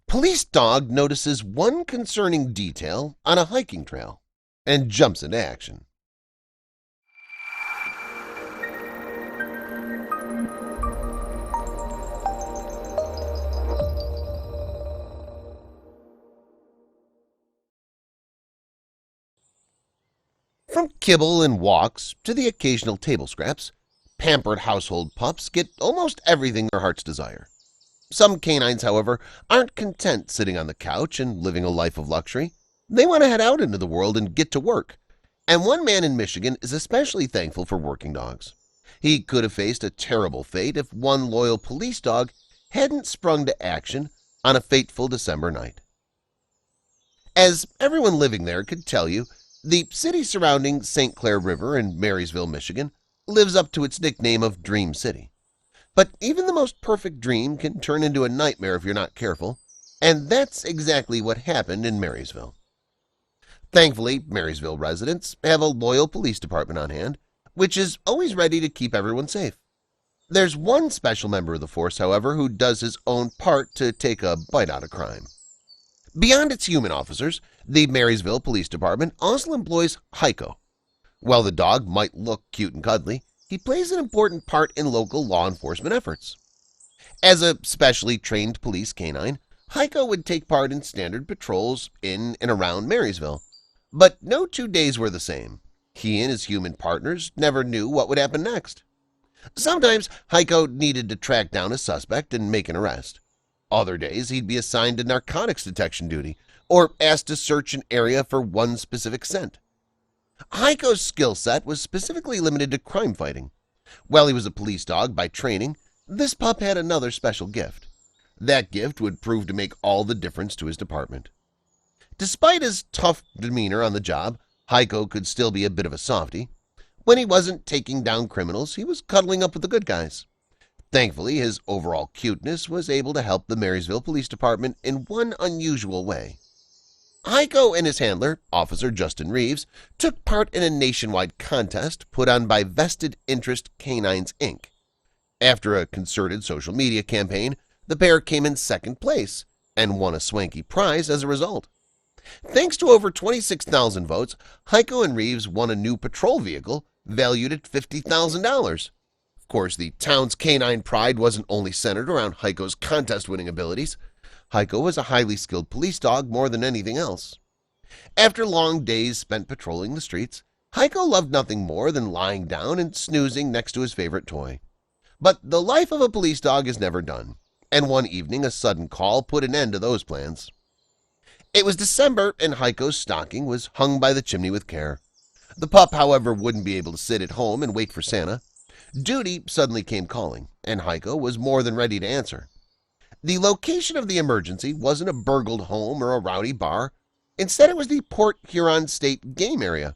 Police dog notices one concerning detail on a hiking trail and jumps into action. From kibble and walks to the occasional table scraps, pampered household pups get almost everything their hearts desire. Some canines, however, aren't content sitting on the couch and living a life of luxury. They want to head out into the world and get to work. And one man in Michigan is especially thankful for working dogs. He could have faced a terrible fate if one loyal police dog hadn't sprung to action on a fateful December night. As everyone living there could tell you, the city surrounding St. Clair River in Marysville, Michigan, lives up to its nickname of Dream City. But even the most perfect dream can turn into a nightmare if you're not careful, and that's exactly what happened in Marysville. Thankfully, Marysville residents have a loyal police department on hand, which is always ready to keep everyone safe. There's one special member of the force, however, who does his own part to take a bite out of crime. Beyond its human officers, the Marysville Police Department also employs Heiko. While the dog might look cute and cuddly, he plays an important part in local law enforcement efforts. As a specially trained police canine, Heiko would take part in standard patrols in and around Marysville. But no 2 days were the same. He and his human partners never knew what would happen next. Sometimes Heiko needed to track down a suspect and make an arrest. Other days he'd be assigned to narcotics detection duty or asked to search an area for one specific scent. Heiko's skill set was specifically limited to crime fighting. While he was a police dog by training, this pup had another special gift. That gift would prove to make all the difference to his department. Despite his tough demeanor on the job, Heiko could still be a bit of a softie. When he wasn't taking down criminals, he was cuddling up with the good guys. Thankfully, his overall cuteness was able to help the Marysville Police Department in one unusual way. Heiko and his handler, Officer Justin Reeves, took part in a nationwide contest put on by Vested Interest Canines, Inc. After a concerted social media campaign, the pair came in second place and won a swanky prize as a result. Thanks to over 26,000 votes, Heiko and Reeves won a new patrol vehicle valued at $50,000. Of course, the town's canine pride wasn't only centered around Heiko's contest-winning abilities. Heiko was a highly skilled police dog more than anything else. After long days spent patrolling the streets, Heiko loved nothing more than lying down and snoozing next to his favorite toy. But the life of a police dog is never done, and one evening a sudden call put an end to those plans. It was December, and Heiko's stocking was hung by the chimney with care. The pup, however, wouldn't be able to sit at home and wait for Santa. Duty suddenly came calling, and Heiko was more than ready to answer. The location of the emergency wasn't a burgled home or a rowdy bar. Instead, it was the Port Huron State Game Area.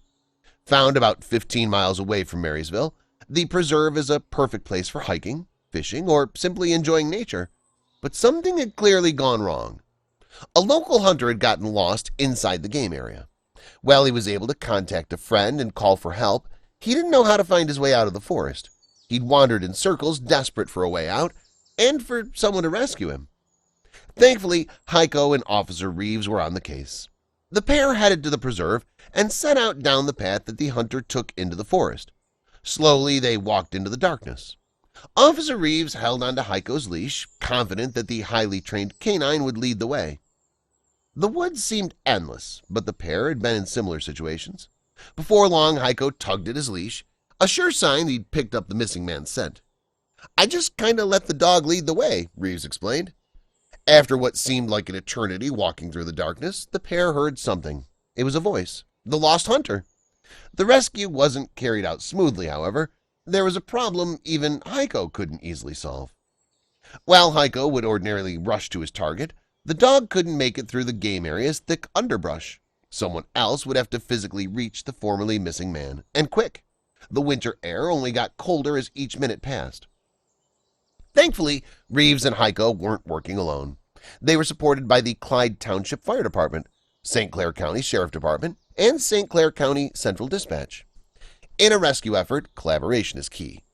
Found about 15 miles away from Marysville, the preserve is a perfect place for hiking, fishing, or simply enjoying nature. But something had clearly gone wrong. A local hunter had gotten lost inside the game area. While he was able to contact a friend and call for help, he didn't know how to find his way out of the forest. He'd wandered in circles, desperate for a way out and for someone to rescue him. Thankfully, Heiko and Officer Reeves were on the case. The pair headed to the preserve and set out down the path that the hunter took into the forest. Slowly, they walked into the darkness. Officer Reeves held onto Heiko's leash, confident that the highly trained canine would lead the way. The woods seemed endless, but the pair had been in similar situations. Before long, Heiko tugged at his leash, a sure sign he'd picked up the missing man's scent. "I just kinda let the dog lead the way," Reeves explained. After what seemed like an eternity walking through the darkness, the pair heard something. It was a voice, the lost hunter. The rescue wasn't carried out smoothly, however. There was a problem even Heiko couldn't easily solve. While Heiko would ordinarily rush to his target, the dog couldn't make it through the game area's thick underbrush. Someone else would have to physically reach the formerly missing man, and quick. The winter air only got colder as each minute passed. Thankfully, Reeves and Heiko weren't working alone. They were supported by the Clyde Township Fire Department, St. Clair County Sheriff Department, and St. Clair County Central Dispatch. In a rescue effort, collaboration is key.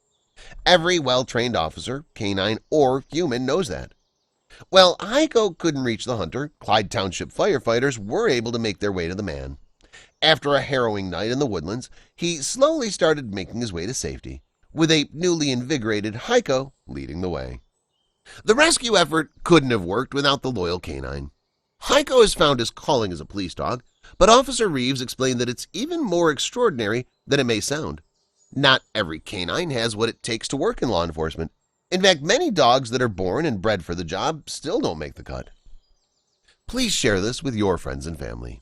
Every well-trained officer, canine or human, knows that. While Heiko couldn't reach the hunter, Clyde Township firefighters were able to make their way to the man. After a harrowing night in the woodlands, he slowly started making his way to safety, with a newly invigorated Heiko leading the way. The rescue effort couldn't have worked without the loyal canine. Heiko has found his calling as a police dog, but Officer Reeves explained that it's even more extraordinary than it may sound. Not every canine has what it takes to work in law enforcement. In fact, many dogs that are born and bred for the job still don't make the cut. Please share this with your friends and family.